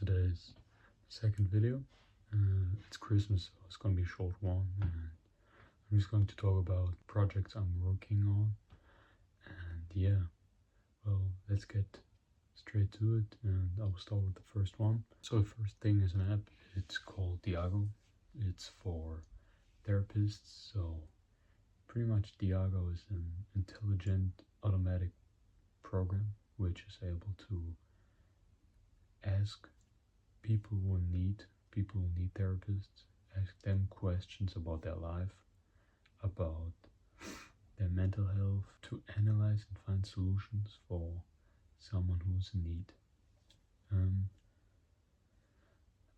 today's second video. It's Christmas, so it's going to be a short one. I'm just going to talk about projects I'm working on. And yeah, well, let's get straight to it. And I'll start with the first one. So the first thing is an app. It's called Diago. It's for therapists. So pretty much Diago is an intelligent automatic program which is able to ask people who need therapists, ask them questions about their life, about their mental health, to analyze and find solutions for someone who's in need.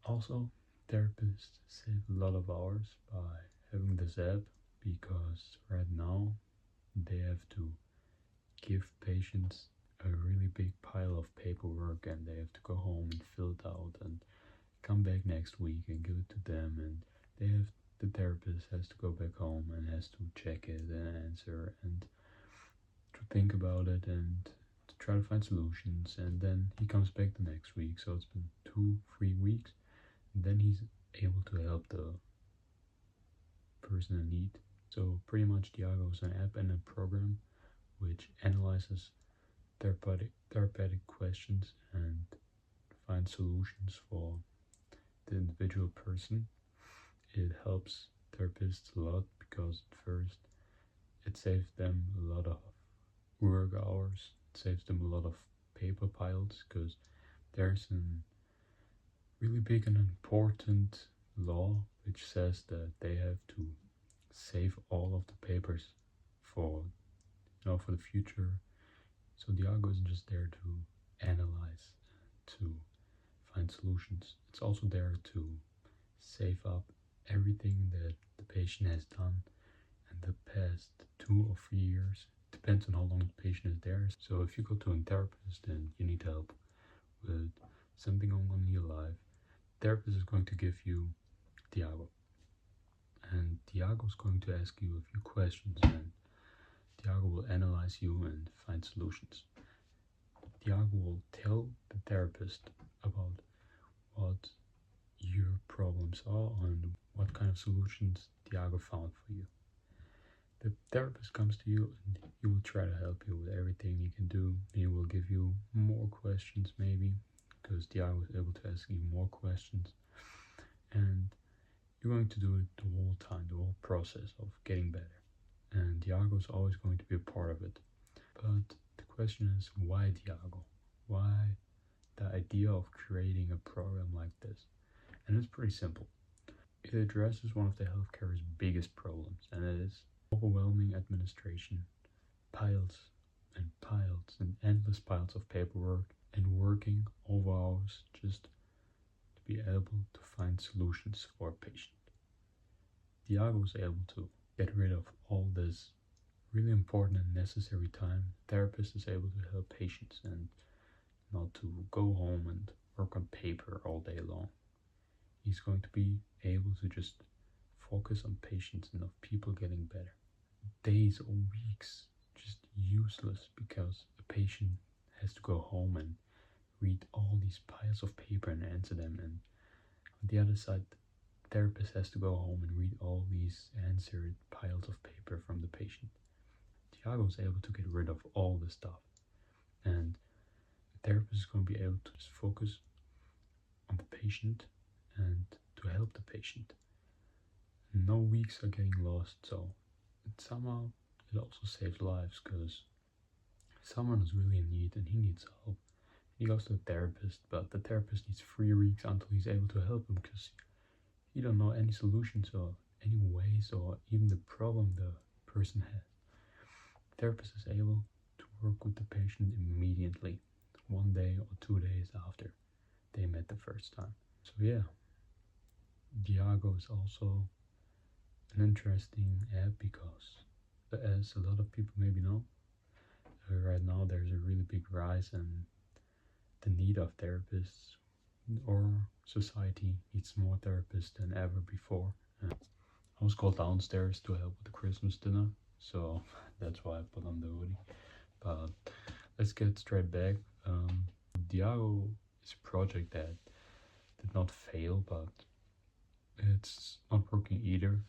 Also, therapists save a lot of hours by having this app, because right now they have to give patients a really big pile of paperwork, and they have to go home and fill it out and come back next week and give it to them, and the therapist has to go back home and has to check it and answer and to think about it and to try to find solutions, and then he comes back the next week. So it's been 2-3 weeks, and then he's able to help the person in need. So pretty much Diago is an app and a program which analyzes therapeutic questions and finds solutions for the individual person. It helps therapists a lot because at first it saves them a lot of work hours, it saves them a lot of paper piles, because there's a really big and important law which says that they have to save all of the papers for the future. So Diago isn't just there to analyze, to find solutions. It's also there to save up everything that the patient has done in the past 2 or 3 years. Depends on how long the patient is there. So if you go to a therapist and you need help with something going on in your life, the therapist is going to give you Diago. And Diago is going to ask you a few questions, and Diago will analyze you and find solutions. Diago will tell the therapist about what your problems are and what kind of solutions Diago found for you. The therapist comes to you and he will try to help you with everything he can do. He will give you more questions maybe, because Diago is able to ask you more questions. And you're going to do it the whole time, the whole process of getting better. And Diago is always going to be a part of it. But the question is, why Diago? Why the idea of creating a program like this? And it's pretty simple. It addresses one of the healthcare's biggest problems, and it is overwhelming administration, piles and piles and endless piles of paperwork, and working over hours just to be able to find solutions for a patient. Diago is able to get rid of all this really important and necessary time. Therapist is able to help patients and not to go home and work on paper all day long. He's going to be able to just focus on patients and of people getting better. Days or weeks just useless because a patient has to go home and read all these piles of paper and answer them, and on the other side, the therapist has to go home and read all these answered piles of paper from the patient. Diago is able to get rid of all this stuff, and the therapist is going to be able to just focus on the patient and to help the patient. No weeks are getting lost, so somehow it also saves lives, because someone is really in need and he needs help. He goes to the therapist, but the therapist needs 3 weeks until he's able to help him, because he don't know any solutions or any ways or even the problem the person has. The therapist is able to work with the patient immediately, 1 day or 2 days after they met the first time. So yeah, Diago is also an interesting app because, as a lot of people maybe know, right now there's a really big rise in the need of therapists, or society needs more therapists than ever before. I was called downstairs to help with the Christmas dinner, so that's why I put on the hoodie. But let's get straight back. Diago is a project that did not fail, but it's not working either.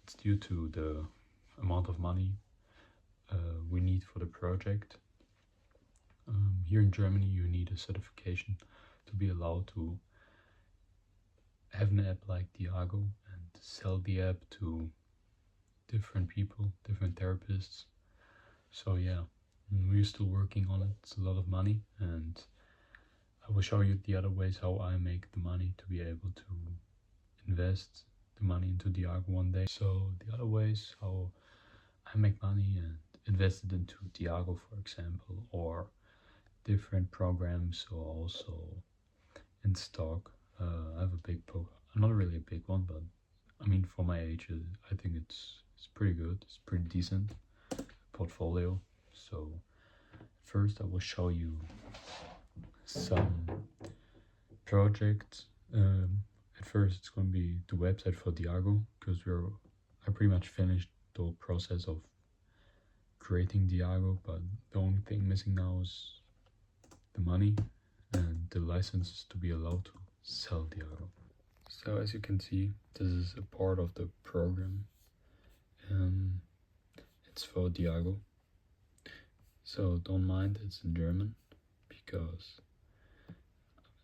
It's due to the amount of money we need for the project. Here in Germany, you need a certification to be allowed to have an app like Diago and sell the app to different people, different therapists. So yeah, we're still working on it. It's a lot of money, and I will show you the other ways how I make the money to be able to invest the money into Diago one day. So the other ways how I make money and invest it into Diago, for example, or different programs, or also in stock. I have a big not really a big one, but I mean for my age, I think it's pretty good. It's pretty decent portfolio. So first, I will show you some projects. At first, it's going to be the website for Diago, because I pretty much finished the whole process of creating Diago, but the only thing missing now is the money and the licenses to be allowed to sell Diago. So as you can see, this is a part of the program. It's for Diago. So don't mind, it's in German, because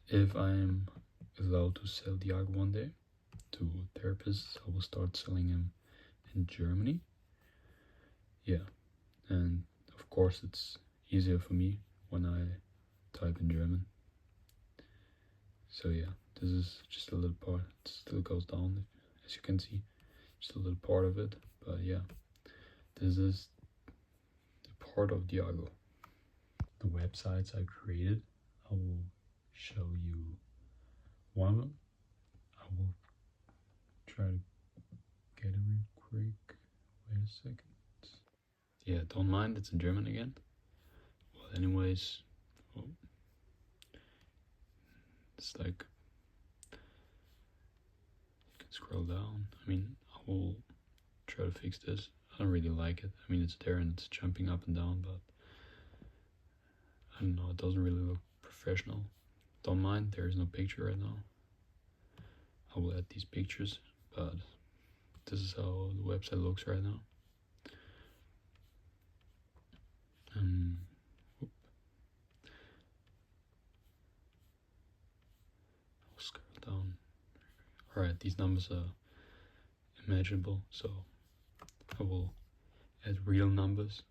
if I'm allowed to sell Diago one day to therapists, I will start selling them in Germany. Yeah, and of course it's easier for me when I type in German. So yeah, this is just a little part. It still goes down, as you can see, just a little part of it. But yeah, this is the part of Diago. The websites I created, I will show you one of them. I will try to get it real quick. Wait a second. Yeah, don't mind, it's in German again. Well, anyways, it's like, you can scroll down. I mean, I will try to fix this. I don't really like it. I mean, it's there and it's jumping up and down, but I don't know, it doesn't really look professional. Don't mind, there is no picture right now. I will add these pictures, but this is how the website looks right now. I'll scroll down. Alright, these numbers are imaginable, so I will add real numbers.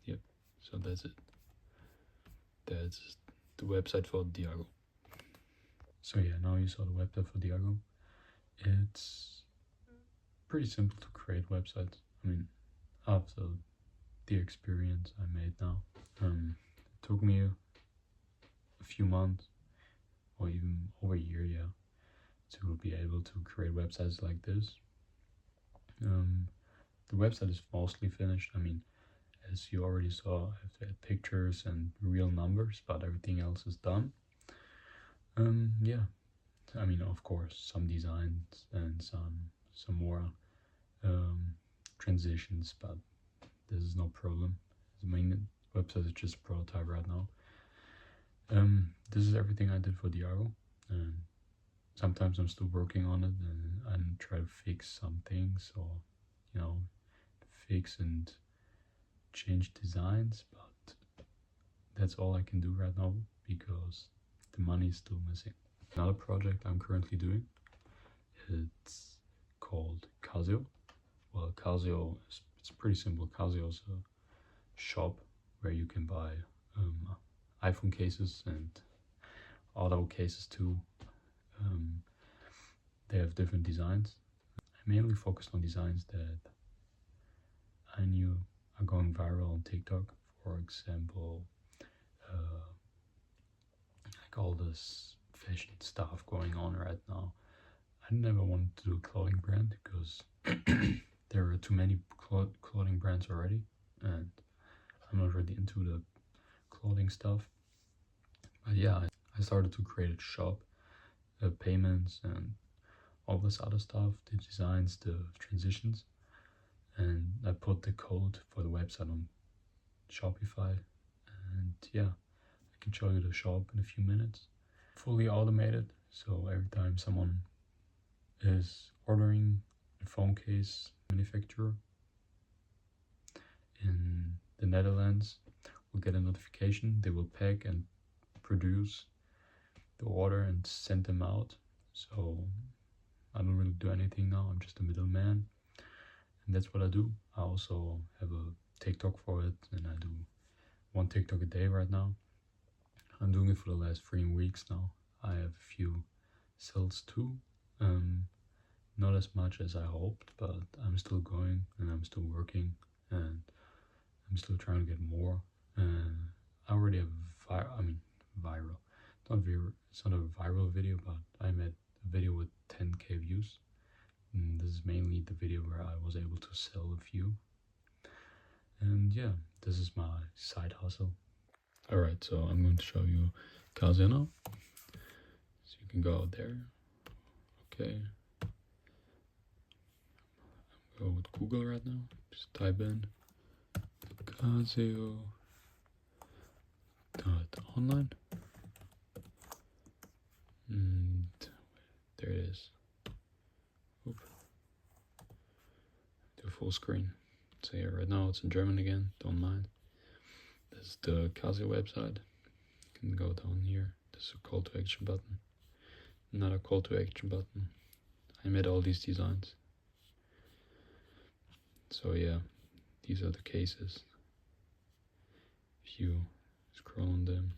Yep, so that's it. That's the website for Diago. So yeah, now you saw the website for Diago. It's pretty simple to create websites. I mean, after the experience I made now, it took me a few months or even over a year, yeah, to be able to create websites like this. The website is mostly finished. I mean, as you already saw, I have to add pictures and real numbers, but everything else is done. Yeah, I mean, of course, some designs and some more transitions, but this is no problem. The main website is just a prototype right now. This is everything I did for Diago, and sometimes I'm still working on it, and I try to fix some things, or fix and change designs, but that's all I can do right now because the money is still missing. Another project I'm currently doing, it's called Casio. Well, Casio it's pretty simple. Casio is a shop where you can buy iPhone cases and auto cases too. They have different designs. I mainly focused on designs that I knew are going viral on TikTok. For example, like all this fashion stuff going on right now. I never wanted to do a clothing brand because there are too many clothing brands already, and I'm not really into the clothing stuff. But yeah, I started to create a shop, payments and all this other stuff, the designs, the transitions, and I put the code for the website on Shopify, and yeah, can show you the shop in a few minutes. Fully automated, so every time someone is ordering a phone case manufacturer in the Netherlands, will get a notification. They will pack and produce the order and send them out. So I don't really do anything now. I'm just a middleman, and that's what I do. I also have a TikTok for it, and I do 1 TikTok a day right now. I'm doing it for the last 3 weeks now. I have a few sales too. Not as much as I hoped, but I'm still going and I'm still working and I'm still trying to get more. I already have viral. It's not a viral video, but I made a video with 10k views. And this is mainly the video where I was able to sell a few. And yeah, this is my side hustle. Alright, so I'm going to show you Casino. So you can go out there. Okay. Go with Google right now. Just type in Casio.online. And there it is. Oop. Do full screen. So yeah, right now it's in German again, don't mind. This is the Casio website. You can go down here. This is a call to action button. Another call to action button. I made all these designs. So yeah, these are the cases. If you scroll on them,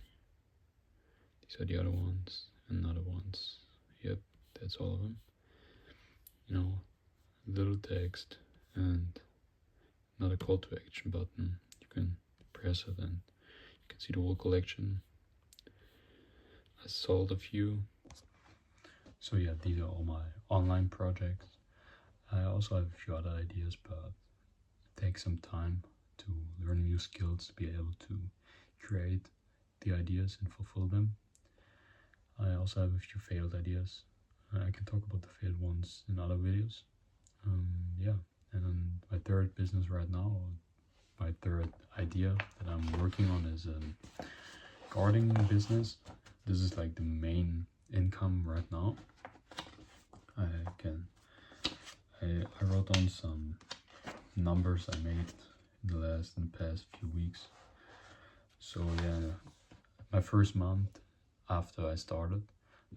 these are the other ones and other ones. Yep, that's all of them. You know, little text and another call to action button. You can press it and you can see the whole collection. I sold a few. So yeah, these are all my online projects. I also have a few other ideas, but it takes some time to learn new skills to be able to create the ideas and fulfill them. I also have a few failed ideas. I can talk about the failed ones in other videos. Yeah, and then my third business right now, my third idea that I'm working on is a gardening business. This is like the main income right now. I wrote down some numbers I made in the past few weeks. So yeah, my first month after I started,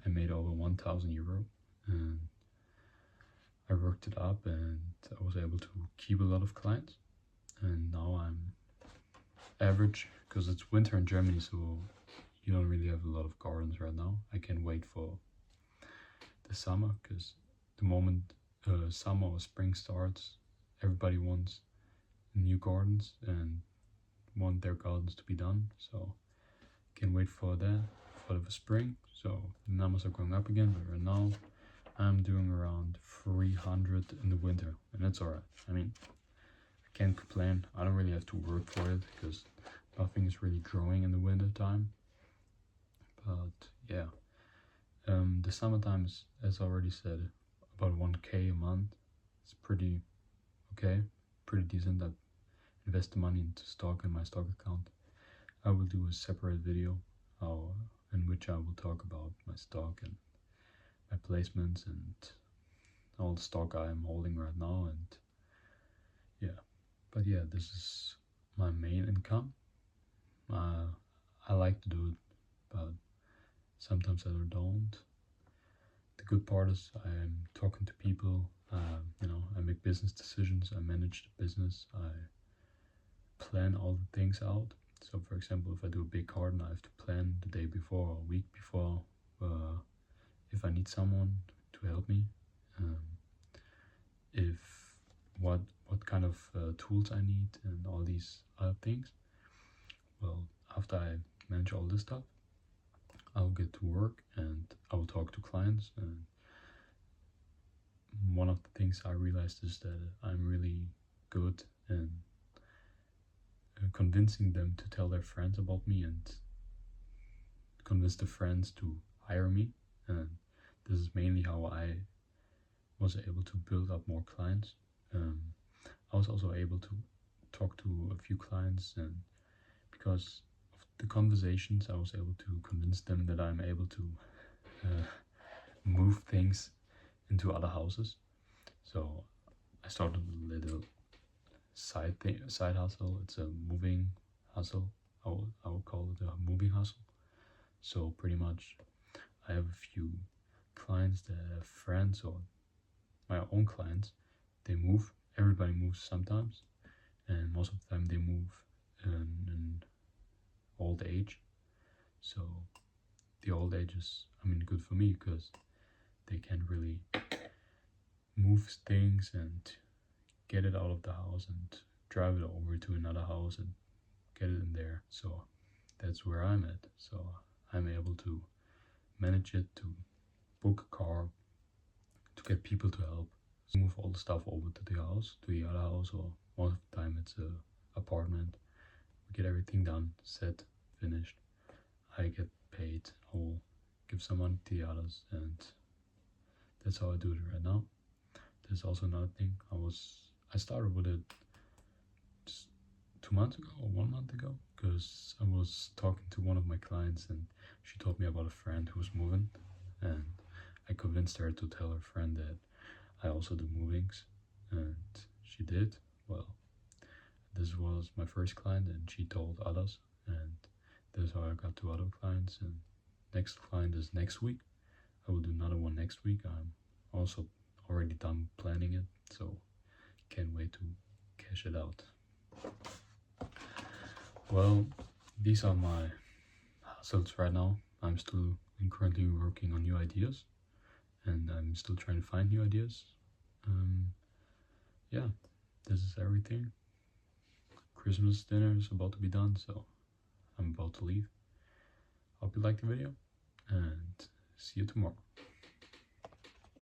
I made over 1,000 euro, and I worked it up and I was able to keep a lot of clients. And now I'm average, because it's winter in Germany, so you don't really have a lot of gardens right now. I can't wait for the summer, because the moment summer or spring starts, everybody wants new gardens and want their gardens to be done. So can't wait for that, for the spring. So the numbers are going up again, but right now I'm doing around 300 in the winter, and that's alright. I mean, I can't complain. I don't really have to work for it because nothing is really growing in the winter time. But yeah, the summertime is, as I already said, about 1k a month. It's pretty okay, pretty decent. I invest the money into stock in my stock account. I will do a separate video in which I will talk about my stock and my placements and all the stock I am holding right now. And yeah, but yeah, this is my main income. I like to do it, but sometimes I don't. The good part is I am talking to people. I make business decisions. I manage the business. I plan all the things out. So for example, if I do a big garden, I have to plan the day before or a week before if I need someone to help me, what kind of tools I need and all these other things. Well, after I manage all this stuff, I'll get to work and I will talk to clients. And one of the things I realized is that I'm really good in convincing them to tell their friends about me and convince the friends to hire me. And this is mainly how I was able to build up more clients. I was also able to talk to a few clients, and because of the conversations, I was able to convince them that I'm able to move things into other houses. So I started a little side hustle. It's a moving hustle. I would call it a moving hustle. So pretty much I have a few clients that have friends or my own clients. They move. Everybody moves sometimes, and most of the time they move in old age. So the old age is, I mean, good for me because they can really move things and get it out of the house and drive it over to another house and get it in there. So that's where I'm at. So I'm able to manage it, to book a car, to get people to help move all the stuff over to the house, to the other house, or most of the time it's a apartment. We get everything done, set, finished. I get paid. I will give some money to the others, and that's how I do it right now. There's also another thing. I started with it just 2 months ago or 1 month ago, because I was talking to one of my clients and she told me about a friend who was moving, and I convinced her to tell her friend that I also do movings, and she did. Well, this was my first client and she told others, and that's how I got 2 other clients, and next client is next week. I will do another one next week. I'm also already done planning it, so can't wait to cash it out. Well, these are my hustles right now. I'm still currently working on new ideas, and I'm still trying to find new ideas. Yeah, this is everything. Christmas dinner is about to be done, so I'm about to leave. Hope you liked the video, and see you tomorrow.